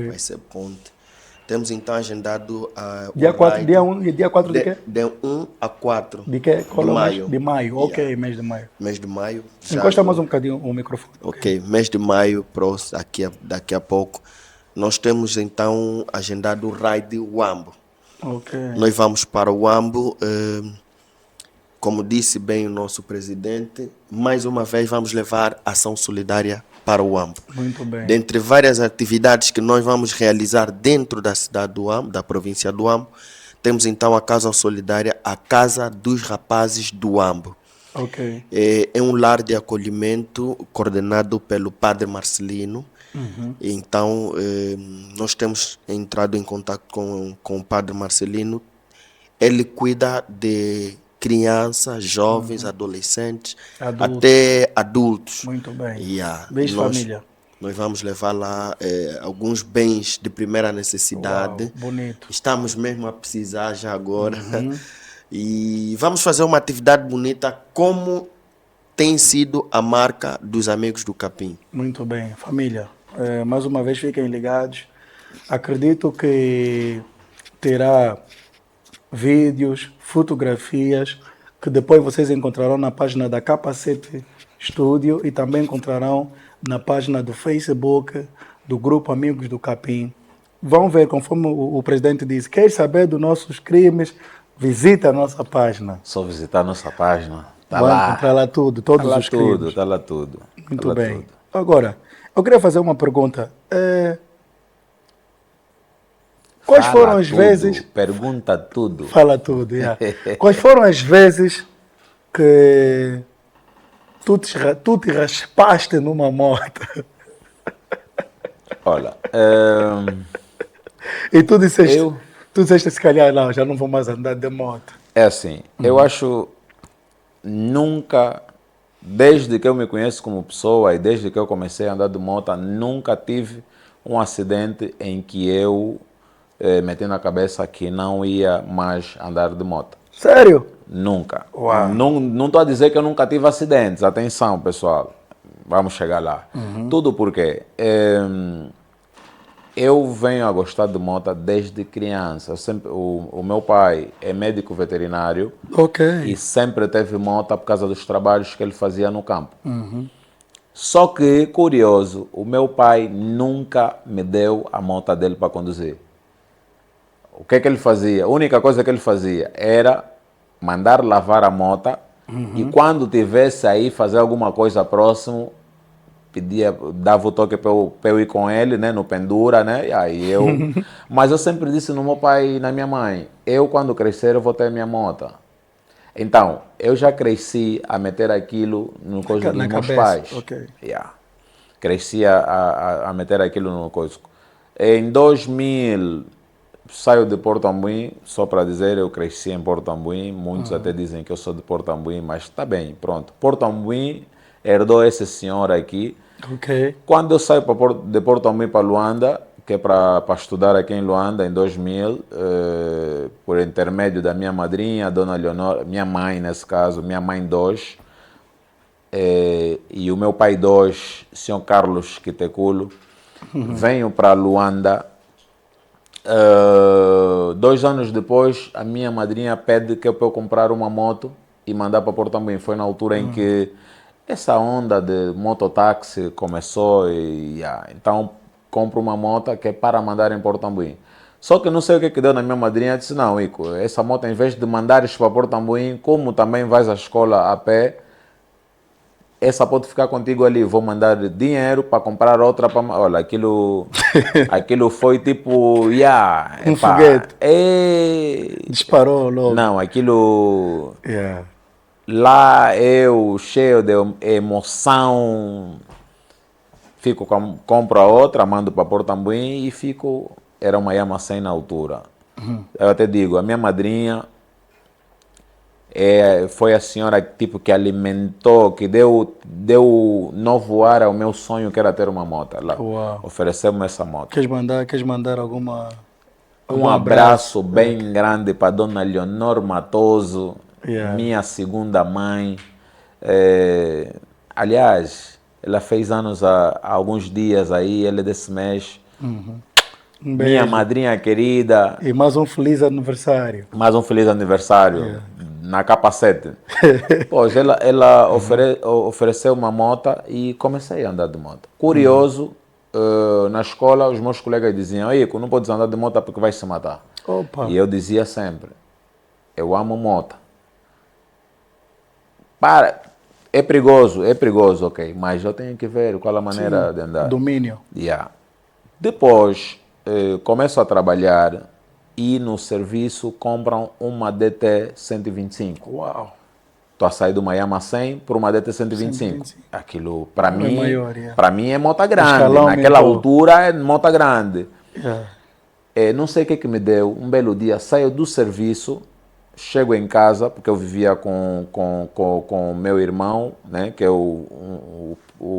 vai ser ponte. Temos então agendado dia 4 de quê? De 1 a 4 de quê? De maio. De maio, ok, mês de maio. Mês de maio. Encosta mais um bocadinho o microfone. Ok, mês de maio, daqui a pouco. Nós temos então agendado o Ride Wambo. Ok. Nós vamos para o Wambo, como disse bem o nosso presidente, mais uma vez vamos levar ação solidária para o Wambo. Muito bem. Dentre várias atividades que nós vamos realizar dentro da cidade do Wambo, da província do Wambo, temos então a Casa Solidária, a Casa dos Rapazes do Wambo. Ok. É um lar de acolhimento coordenado pelo Padre Marcelino. Então, nós temos entrado em contato com o Padre Marcelino ele cuida de crianças, jovens, adolescentes, Adultos. até adultos. Muito bem. Yeah. Beijo, família. Nós vamos levar lá alguns bens de primeira necessidade. Uau, bonito. Estamos mesmo a precisar já agora. E vamos fazer uma atividade bonita como tem sido a marca dos Amigos do Capim. Muito bem. Família, mais uma vez fiquem ligados. Acredito que terá vídeos, fotografias que depois vocês encontrarão na página da Capacete Studio e também encontrarão na página do Facebook do Grupo Amigos do Capim. Vão ver, conforme o presidente disse, quer saber dos nossos crimes, visita a nossa página. Só visitar a nossa página. Tá Vai lá. encontrar lá tudo, todos Tá lá os tudo, crimes. tá lá tudo. Muito Tá lá bem. tudo. Agora, eu queria fazer uma pergunta. Quais Fala foram as tudo, vezes... Pergunta tudo. Fala tudo, yeah. Quais foram as vezes que tu te raspaste numa moto Olha, e tu disseste, Eu- se calhar, não, já não vou mais andar de moto. é assim, eu acho nunca, desde que eu me conheço como pessoa e desde que eu comecei a andar de moto, nunca tive um acidente em que eu meti na cabeça que não ia mais andar de moto. Sério? Nunca. Uau. Não estou a dizer que eu nunca tive acidentes. Atenção, pessoal. Vamos chegar lá. Tudo porque eu venho a gostar de moto desde criança. O meu pai é médico veterinário Ok. e sempre teve moto por causa dos trabalhos que ele fazia no campo. Só que, curioso, o meu pai nunca me deu a moto dele para conduzir. O que ele fazia? A única coisa que ele fazia era mandar lavar a moto e quando tivesse aí fazer alguma coisa próximo, dava o toque para eu ir com ele, né, no pendura, né, e aí eu... Mas eu sempre disse no meu pai e na minha mãe, eu quando crescer eu vou ter minha moto. Então, eu já cresci a meter aquilo no coisa dos Na meus cabeça, pais. ok. Yeah. Cresci a meter aquilo no coisa. Em 2000, saio de Porto Ambuim, só para dizer, eu cresci em Porto Ambuim, muitos até dizem que eu sou de Porto Ambuim, mas está bem, pronto. Porto Ambuim herdou esse senhor aqui. Ok. Quando eu saio de Porto Ambuim para Luanda, que é para estudar aqui em Luanda, em 2000, por intermédio da minha madrinha, Dona Leonor, minha mãe nesse caso, minha mãe 2, e o meu pai 2, Sr. Carlos Quiteculo, venho para Luanda. 2 anos depois, a minha madrinha pede que eu comprar uma moto e mandar para Porto Ambuim. Foi na altura em que essa onda de mototáxi começou então compro uma moto que é para mandar em Porto Ambuim. Só que não sei o que deu na minha madrinha, eu disse, não, Ico, essa moto em vez de mandares para Porto Ambuim, como também vais à escola a pé, essa pode ficar contigo ali, vou mandar dinheiro para comprar outra para... Olha, aquilo foi tipo, Um foguete. É... Disparou logo. Não, aquilo... Yeah. Lá eu, cheio de emoção, compro a outra, mando para Porto Ambuim e fico... Era uma Yamaha 100 na altura. Eu até digo, a minha madrinha foi a senhora tipo, que alimentou, que deu novo ar ao meu sonho, que era ter uma moto. Ela Uau. ofereceu-me essa moto. Queres mandar alguma... Um abraço bem grande para Dona Leonor Matoso, Yeah. minha segunda mãe. Aliás, ela fez anos há alguns dias aí, ela é desse mês. Um Minha beijo. madrinha querida, E mais um feliz aniversário. mais um feliz aniversário na Capacete. Pois ela ofereceu uma moto e comecei a andar de moto. Curioso, na escola os meus colegas diziam, Ico, não podes andar de moto porque vais se matar. Opa. E eu dizia sempre, eu amo moto. É perigoso, ok, mas eu tenho que ver qual a maneira de andar. Domínio. Yeah. Depois, começo a trabalhar e no serviço compram uma DT 125. Uau. Estou a sair de uma Yamaha 100 por uma DT 125. 125. Aquilo, para mim, maior, yeah. para mim é moto grande. escalão Naquela aumentou. altura é moto grande. Yeah. Não sei o que me deu. Um belo dia, saio do serviço chego em casa, porque eu vivia com o meu irmão, né, que é o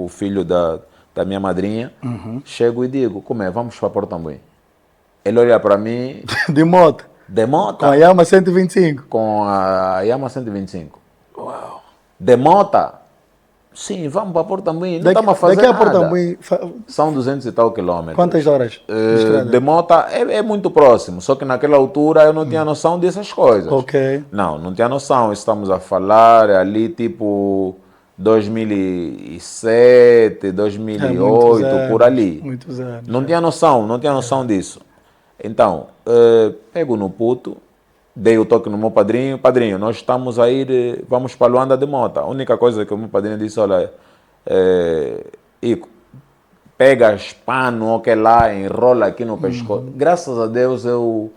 filho da minha madrinha. Chego e digo, como é, vamos para Portambuim. Ele olha para mim... De moto? De moto. Com a Yamaha 125? Com a Yamaha 125. Uau. De moto? Sim, vamos para Portambuim. Não estamos a fazer daqui a nada. Portambuim... São 200 e tal quilômetros. Quantas horas de estrada? De moto é muito próximo, só que naquela altura eu não tinha noção dessas coisas. Ok. Não tinha noção. Estamos a falar ali tipo 2007, 2008, por ali. Muitos anos. Não tinha noção disso. Então, pego no puto, dei o toque no meu padrinho. Padrinho, nós estamos a ir, vamos para Luanda de moto. A única coisa que o meu padrinho disse, olha, Ico, pegas pano ou que lá, enrola aqui no pescoço. Graças a Deus eu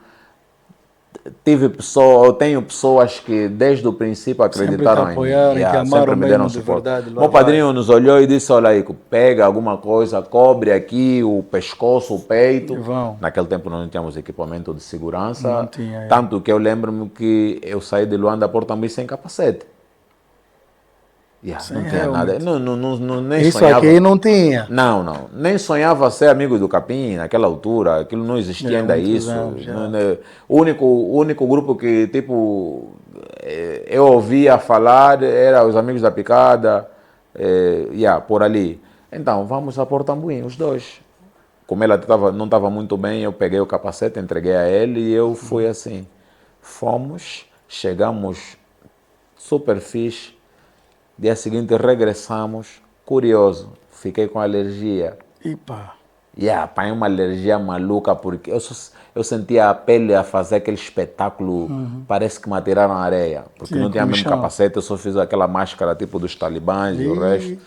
tenho pessoas que desde o princípio acreditaram sempre te apoiaram, em mim. te amaram Sempre me deram mesmo de suporte. verdade, Meu padrinho nos olhou e disse, olha Ico, pega alguma coisa, cobre aqui o pescoço, o peito. Naquele tempo não tínhamos equipamento de segurança. Não tinha, Tanto que eu lembro-me que eu saí de Luanda a Portambuim sem capacete. Não tinha nada. Nem isso sonhava. Aqui não tinha. Não. Nem sonhava ser amigo do Capim naquela altura. Aquilo não existia ainda isso. O único grupo que, tipo, eu ouvia falar era os amigos da Picada, por ali. Então, vamos a Portambuim, os dois. Como ela não estava muito bem, eu peguei o capacete, entreguei a ele e eu fui assim. Fomos, chegamos super fixe. Dia seguinte regressamos, curioso, fiquei com alergia. Ipa. Apanhei uma alergia maluca, porque eu sentia a pele a fazer aquele espetáculo, parece que me atiraram na areia. Porque não tinha mesmo capacete, eu só fiz aquela máscara tipo dos talibãs e o resto.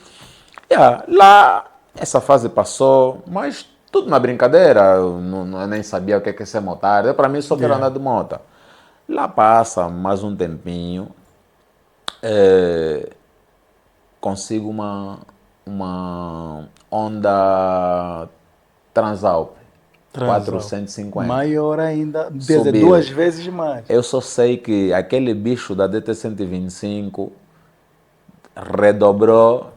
Lá, essa fase passou, mas tudo na brincadeira, eu nem sabia o que é ser motarda. Para mim só quero andar de moto. Lá passa mais um tempinho. Consigo uma Honda Transalp 450. Maior ainda, duas vezes mais. Eu só sei que aquele bicho da DT-125 redobrou.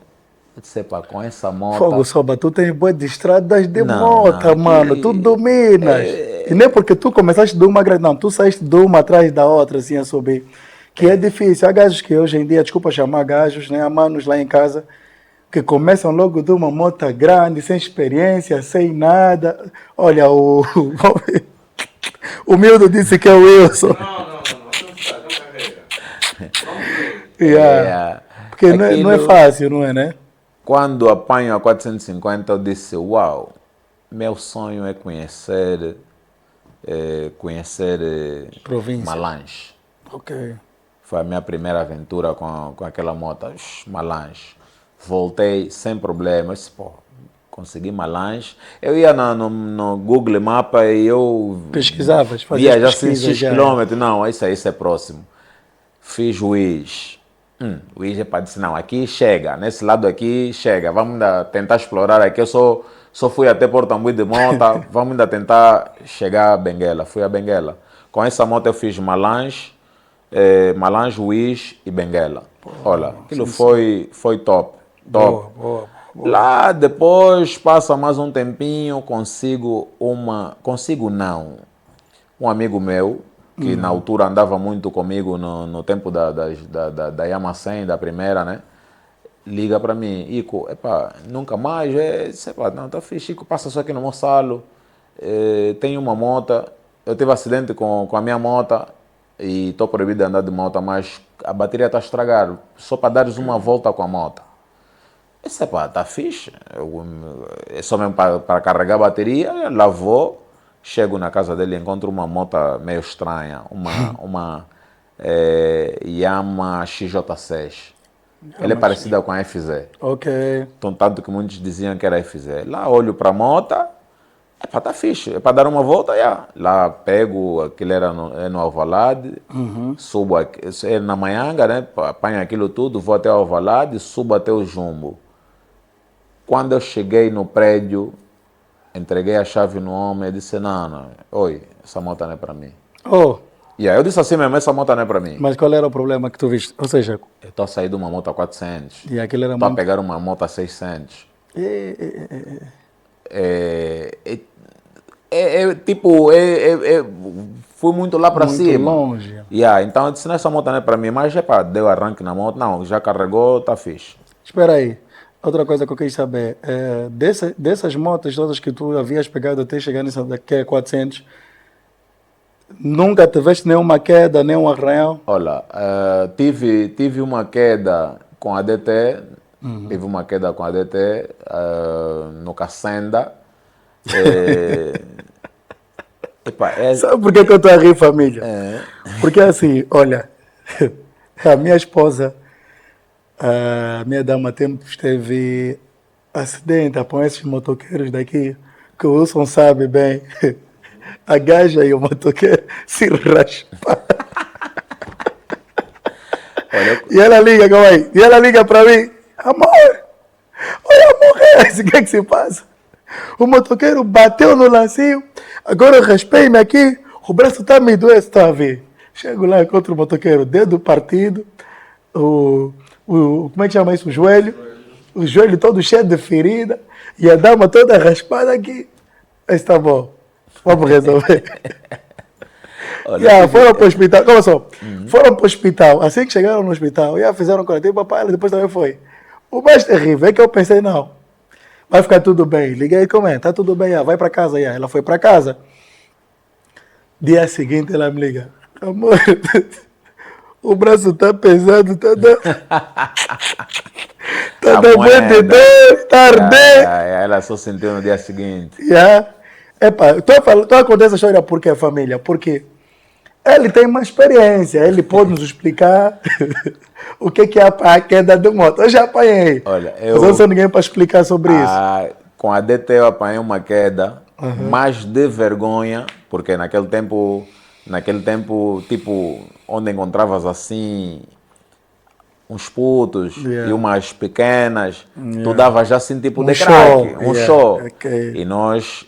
Eu disse, com essa moto... Fogo, Soba, tu tens boas de estradas de moto, mano. Tu dominas. E nem porque tu começaste de uma grande... Não, tu saíste de uma atrás da outra, assim, a subir. Que é difícil. Há gajos que hoje em dia, desculpa chamar gajos, né? Há manos lá em casa que começam logo de uma moto grande, sem experiência, sem nada. Olha, o Mildo disse que é o Wilson. Não carrega. Porque não é fácil, não é, né? Quando apanho a 450, eu disse, uau, meu sonho é conhecer Malange. Ok. Foi a minha primeira aventura com aquela moto, Malange. Voltei sem problemas, consegui Malange. Eu ia no Google Mapa e eu... Pesquisavas, via já X quilômetros. Não, isso é próximo. Fiz Juiz. Juiz é para dizer, não, aqui chega, nesse lado aqui chega. Vamos ainda tentar explorar aqui. Eu só fui até Portambuim de moto, vamos ainda tentar chegar a Benguela. Fui a Benguela. Com essa moto eu fiz Malange, Juiz e Benguela. Olha, aquilo foi top. Boa. Lá depois, passa mais um tempinho, um amigo meu, que na altura andava muito comigo no tempo da Yamaha 100, da primeira, né? Liga para mim, Ico, nunca mais, não, tá fixe, Ico, passa só aqui no Moçalo, tem uma moto, eu tive acidente com a minha moto, e estou proibido de andar de moto, mas a bateria está estragada, só para dares uma volta com a moto. Esse tá fixe, é só mesmo para carregar a bateria, lá vou, chego na casa dele, encontro uma moto meio estranha, uma Yamaha XJ6. Ela é parecida com a FZ. Ok. Então, tanto que muitos diziam que era FZ. Lá olho para a moto, tá fixe, é para dar uma volta, Lá pego, aquilo era no Alvalade, subo aqui, na Manhanga, né? Apanho aquilo tudo, vou até o Alvalade, subo até o Jumbo. Quando eu cheguei no prédio, entreguei a chave no homem e disse, não, oi, essa moto não é para mim. Eu disse assim mesmo, essa moto não é para mim. Mas qual era o problema que tu viste? Ou seja... Eu estou a sair de uma moto a 400. E aquilo era Estou muito... a pegar uma moto a 600. Tipo, fui muito lá para cima. Muito longe. Então eu disse, essa moto não é para mim. Mas, deu arranque na moto. Não, já carregou, tá fixe. Espera aí. Outra coisa que eu quis saber, dessas motos todas que tu havias pegado até chegar nessa daqui a 400, nunca tiveste nenhuma queda, nenhum arranhão? Olha, tive uma queda com a DT, tive uma queda com a DT no Cacenda. Sabe por que eu estou a rir, família? Porque assim, olha, a minha esposa, a minha dama tempos teve acidente com esses motoqueiros daqui, que o Wilson sabe bem. A gaja e o motoqueiro se rasparam. E ela liga, calma aí, e ela liga para mim, amor, olha, morrer, o que é que se passa? O motoqueiro bateu no lancinho, agora eu raspei-me aqui, o braço está me doendo, está a ver? Chego lá, encontro o motoqueiro, dedo partido, como é que chama isso? O joelho todo cheio de ferida e a dama toda raspada aqui. Está bom, vamos resolver. Foram para o hospital, como só? Foram para o hospital, assim que chegaram no hospital, fizeram quarentena, papai, ela depois também foi. O mais terrível é que eu pensei, não, vai ficar tudo bem. Liguei, como é? Tá tudo bem, vai para casa. Ela foi para casa. Dia seguinte ela me liga, amor, o braço tá pesado, tá dando... tá dando dor, tá ardendo. Ela só sentiu no dia seguinte. Estou a contar essa história porque, família, porque ele tem uma experiência, ele pode nos explicar o que é a queda de moto. Eu já apanhei. Olha, eu não sou ninguém para explicar sobre isso. Com a DT eu apanhei uma queda, mais de vergonha, porque naquele tempo, tipo, onde encontravas assim uns putos e umas pequenas, tu davas já assim tipo de craque, show. Okay. E nós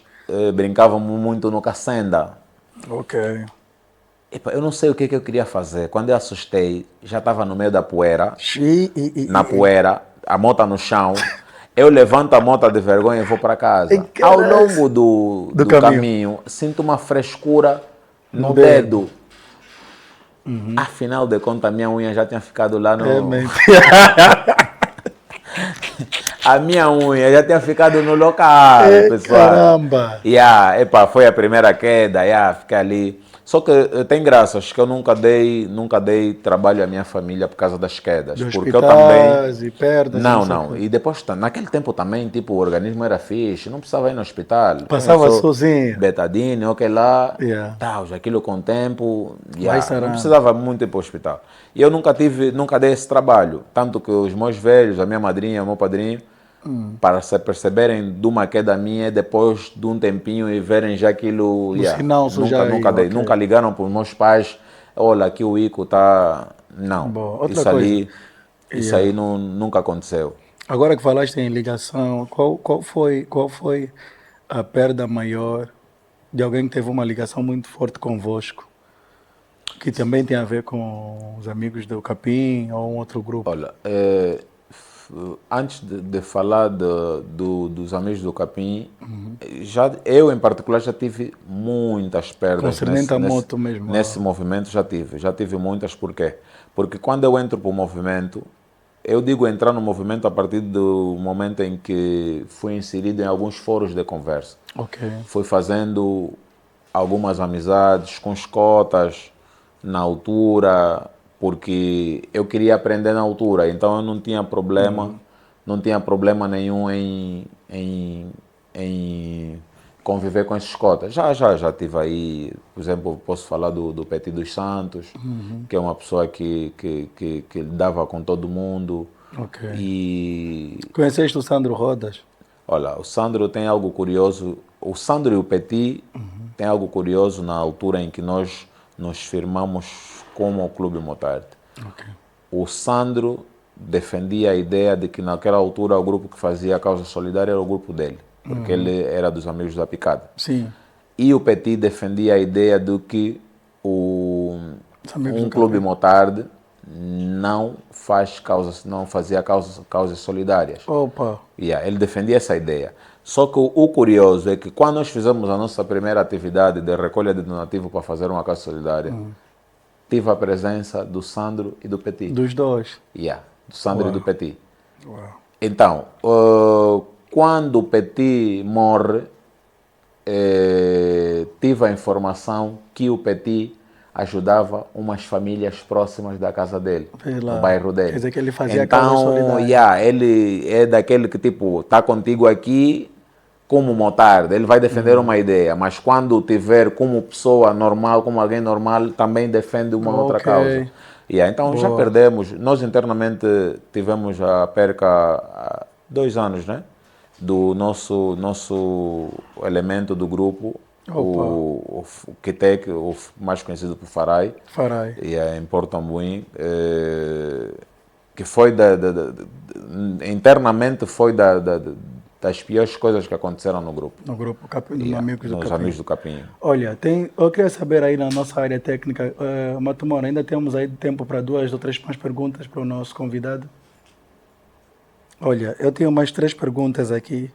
brincávamos muito no Cacenda. Ok. Eu não sei o que eu queria fazer. Quando eu assustei, já estava no meio da poeira, na poeira, a moto no chão. Eu levanto a moto de vergonha e vou para casa. Ao longo do caminho, sinto uma frescura no dedo. Afinal de contas, a minha unha já tinha ficado lá no... A minha unha já tinha ficado no local, pessoal. Caramba! Foi a primeira queda, fiquei ali. Só que tem graças que eu nunca dei trabalho à minha família por causa das quedas. Porque eu também... E perdas. Não. E depois, naquele tempo também, tipo, o organismo era fixe, não precisava ir no hospital. Passava sozinho. Betadine, lá. Aquilo com o tempo, não precisava muito ir para o hospital. E eu nunca dei esse trabalho. Tanto que os meus velhos, a minha madrinha, o meu padrinho, para se perceberem de uma queda minha depois de um tempinho e verem já aquilo. Nunca ligaram para os meus pais, olha, aqui o Ico está. Não, isso aí nunca aconteceu. Agora que falaste em ligação, qual foi a perda maior de alguém que teve uma ligação muito forte convosco? Que também tem a ver com os amigos do Capim ou um outro grupo? Olha, antes de falar dos amigos do Capim, eu em particular já tive muitas perdas nesse movimento, já tive muitas. Por quê? Porque quando eu entro para o movimento, eu digo entrar no movimento a partir do momento em que fui inserido em alguns fóruns de conversa. Fui fazendo algumas amizades com os cotas na altura, porque eu queria aprender na altura, então eu não tinha problema, nenhum em conviver com esses cotas. Já tive aí, por exemplo, posso falar do Petit dos Santos, que é uma pessoa que lidava com todo mundo. E... Conheceste o Sandro Rodas? Olha, o Sandro tem algo curioso, o Sandro e o Petit têm algo curioso na altura em que nós nos firmamos como o Clube Motard. O Sandro defendia a ideia de que naquela altura o grupo que fazia a causa solidária era o grupo dele, porque ele era dos amigos da Picada. Sim. E o Petit defendia a ideia de que o um clube Motard não fazia causas solidárias. Opa! Ele defendia essa ideia. Só que o curioso é que quando nós fizemos a nossa primeira atividade de recolha de donativo para fazer uma causa solidária, tive a presença do Sandro e do Petit. Dos dois? Do Sandro e do Petit. Uau. Então, quando o Petit morre, tive a informação que o Petit ajudava umas famílias próximas da casa dele, no bairro dele. Quer dizer que ele fazia causa solidária. Então, ele é daquele que, tipo, está contigo aqui como Motard, ele vai defender uma ideia, mas quando tiver como pessoa normal, como alguém normal, também defende uma outra causa. Então, já perdemos, nós internamente tivemos a perca há 2 anos, né? Do nosso elemento do grupo, o Kitek, o mais conhecido por Farai. Em Porto Ambuim, que foi internamente foi das piores coisas que aconteceram no grupo. No grupo Amigos do Capim. Olha, eu queria saber aí na nossa área técnica, Matumona, ainda temos aí tempo para 2 ou 3 mais perguntas para o nosso convidado? Olha, eu tenho mais 3 perguntas aqui.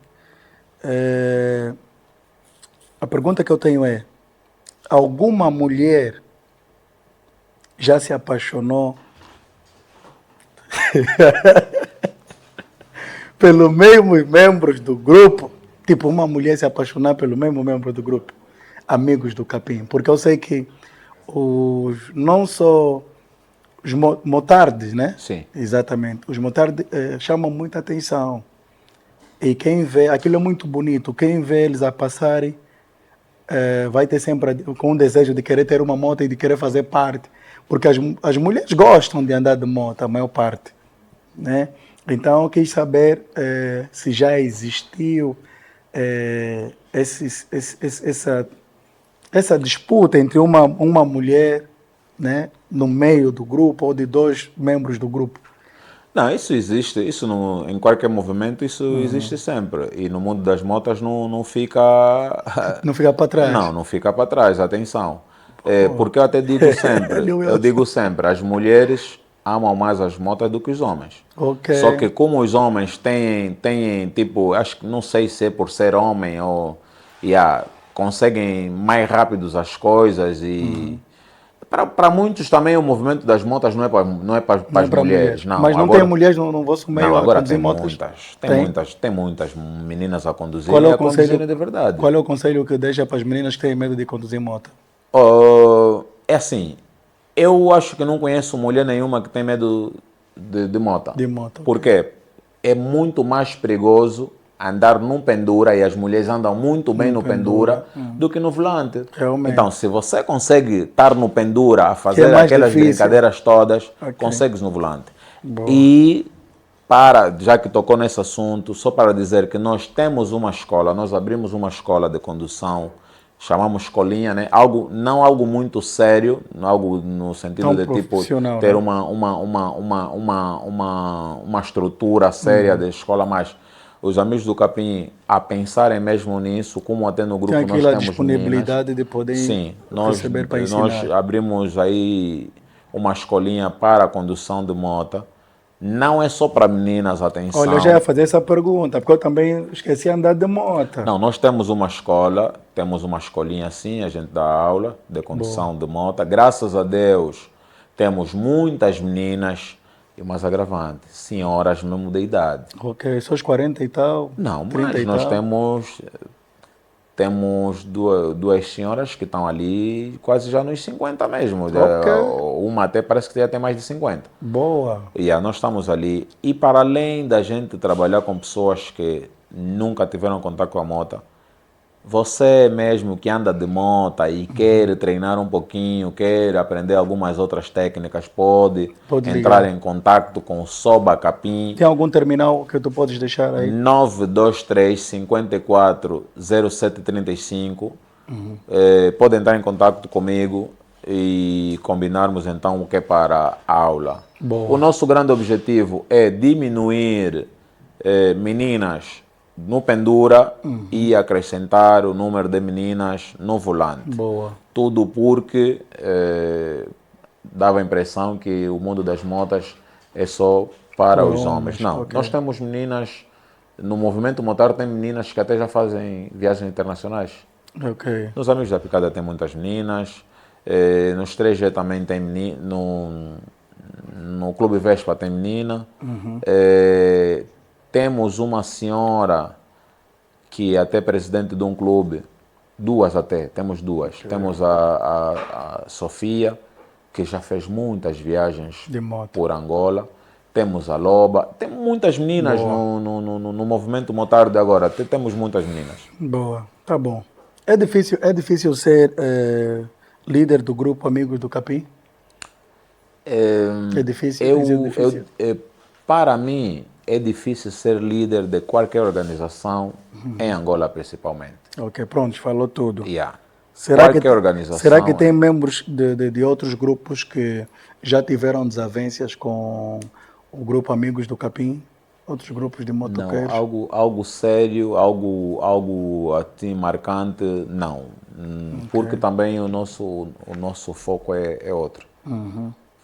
A pergunta que eu tenho é: alguma mulher já se apaixonou pelo mesmo membros do grupo? Tipo, uma mulher se apaixonar pelo mesmo membro do grupo, Amigos do Capim? Porque eu sei que não só os motards, né? Sim. Exatamente. Os motards chamam muita atenção. E quem vê, aquilo é muito bonito. Quem vê eles a passarem vai ter sempre com um desejo de querer ter uma moto e de querer fazer parte. Porque as mulheres gostam de andar de moto, a maior parte, né? Então, eu quis saber se já existiu essa disputa entre uma mulher, né, no meio do grupo, ou de 2 membros do grupo. Não, isso existe, em qualquer movimento isso existe sempre. E no mundo das motas não fica... Não fica para trás. Não fica para trás, atenção. Porque eu até digo sempre, as mulheres amam mais as motas do que os homens. Só que como os homens têm tipo, acho que não sei se é por ser homem ou conseguem mais rápidos as coisas e para muitos também o movimento das motas não é para as mulheres. Não. Mas não agora, tem mulheres no vosso meio não, agora a conduzir motas? Tem muitas meninas a conduzir e a conduzirem de verdade. Qual é o conselho que deixa para as meninas que têm medo de conduzir moto? É assim, eu acho que não conheço mulher nenhuma que tem medo de moto. De moto. Por quê? É muito mais perigoso andar num pendura, e as mulheres andam muito bem no pendura, do que no volante. Realmente. Então, se você consegue estar no pendura a fazer aquelas brincadeiras todas, consegues no volante. Boa. E, já que tocou nesse assunto, só para dizer que nós temos uma escola, nós abrimos uma escola de condução, chamamos escolinha, né? Não algo muito sério, algo no sentido de tipo ter uma estrutura séria de escola, mas os Amigos do Capim a pensarem mesmo nisso, como até no grupo nós temos a disponibilidade meninas, de poder receber para ensinar. Nós abrimos aí uma escolinha para a condução de moto. Não é só para meninas, atenção. Olha, eu já ia fazer essa pergunta, porque eu também esqueci de andar de moto. Não, nós temos uma escola, temos uma escolinha assim, a gente dá aula de condução de moto. Graças a Deus, temos muitas meninas. E o mais agravante, senhoras mesmo de idade. Ok, só os 40 e tal? Não, mas nós temos duas senhoras que estão ali quase já nos 50 mesmo. Okay. Uma até parece que já tem mais de 50. Boa. Nós estamos ali. E para além da gente trabalhar com pessoas que nunca tiveram contato com a moto, você mesmo que anda de moto e quer treinar um pouquinho, quer aprender algumas outras técnicas, pode entrar em contato com o Soba Capim. Tem algum terminal que tu podes deixar aí? 923 54 0735. Pode entrar em contato comigo e combinarmos então o que é para a aula. Boa. O nosso grande objetivo é diminuir meninas no pendura e acrescentar o número de meninas no volante. Boa. Tudo porque dava a impressão que o mundo das motas é só para os homens. Não, ok. nós temos meninas, no movimento motar tem meninas que até já fazem viagens internacionais. Ok. Nos Amigos da Picada tem muitas meninas, nos 3G também tem menina, no Clube Vespa tem menina. Temos uma senhora que é até presidente de um clube, duas até, temos duas. Temos a Sofia, que já fez muitas viagens De moto. por Angola. Temos a Loba, tem muitas meninas no movimento motardo agora, temos muitas meninas. Boa, tá bom. É difícil ser líder do grupo Amigos do Capim? É difícil? Para mim, é difícil ser líder de qualquer organização, em Angola principalmente. Ok, pronto, falou tudo. Yeah. Será Organização, que tem membros de outros grupos que já tiveram desavenças com o grupo Amigos do Capim? Outros grupos de motoqueiros? Não, algo sério, algo assim marcante, não. Porque também o nosso foco é outro.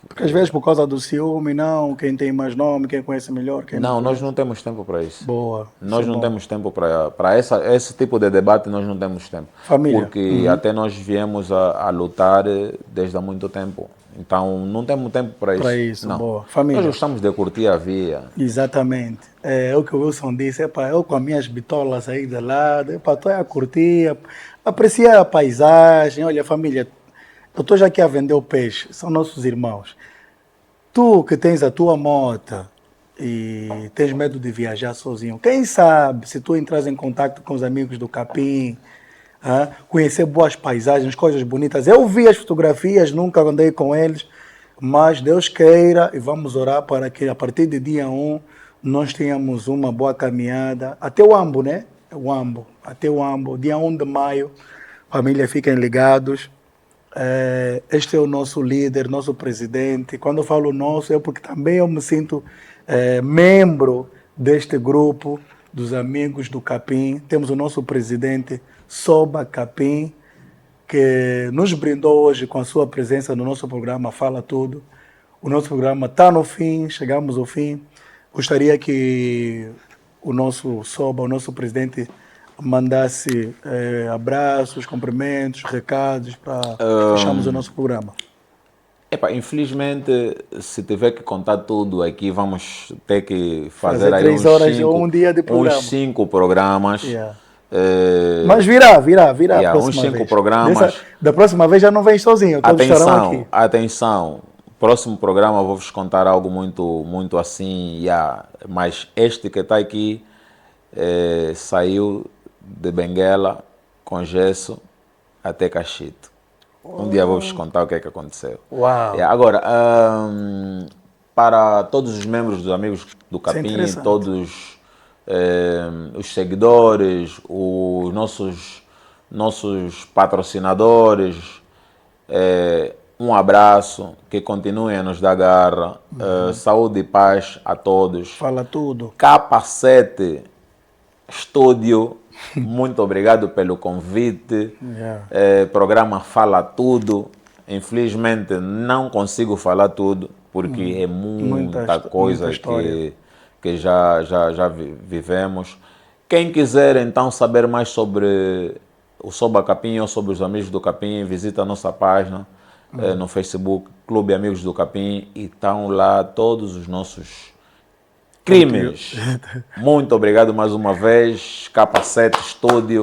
Porque às vezes por causa do ciúme, não, quem tem mais nome, quem conhece melhor. Nós não temos tempo para isso. Boa. Nós não temos tempo para esse tipo de debate, nós não temos tempo. Família. Porque até nós viemos a lutar desde há muito tempo. Então não temos tempo para isso. Para isso, não. boa. Família. Nós gostamos de curtir a via. Exatamente. É o que o Wilson disse, eu com as minhas bitolas aí de lado, estou a curtir, apreciar a paisagem. Olha, família, eu estou já aqui a vender o peixe, são nossos irmãos. Tu que tens a tua moto e tens medo de viajar sozinho, quem sabe se tu entras em contato com os amigos do Capim, conhecer boas paisagens, coisas bonitas. Eu vi as fotografias, nunca andei com eles, mas Deus queira e vamos orar para que a partir de dia 1 nós tenhamos uma boa caminhada até o Ambo, né? Até o Ambo, dia 1 de maio, família, fiquem ligados. Este é o nosso líder, nosso presidente. Quando eu falo nosso, é porque também eu me sinto membro deste grupo dos Amigos do Capim. Temos o nosso presidente, Soba Capim, que nos brindou hoje com a sua presença no nosso programa Fala Tudo. O nosso programa está no fim, chegamos ao fim. Gostaria que o nosso Soba, o nosso presidente, mandasse abraços, cumprimentos, recados para fecharmos o nosso programa. Infelizmente, se tiver que contar tudo aqui, vamos ter que fazer aí 3 horas ou um dia de programa. uns 5 programas. Yeah. Mas virá a próxima uns 5 vez. programas. Da próxima vez já não vem sozinho, todos estarão aqui. Atenção, próximo programa vou-vos contar algo muito assim, mas este que está aqui saiu de Benguela, com gesso, até Cachito. Um dia vou-vos contar o que é que aconteceu. Uau! Agora, para todos os membros dos Amigos do Capim, todos os seguidores, os nossos patrocinadores, um abraço, que continuem a nos dar garra, saúde e paz a todos. Fala tudo. Capacete Estúdio, muito obrigado pelo convite. Programa Fala Tudo. Infelizmente não consigo falar tudo, porque é muita coisa que já vivemos. Quem quiser então saber mais sobre o Soba Capim ou sobre os Amigos do Capim, visita a nossa página no Facebook, Clube Amigos do Capim, e estão lá todos os nossos crimes. Muito obrigado mais uma vez, Capacete Estúdio.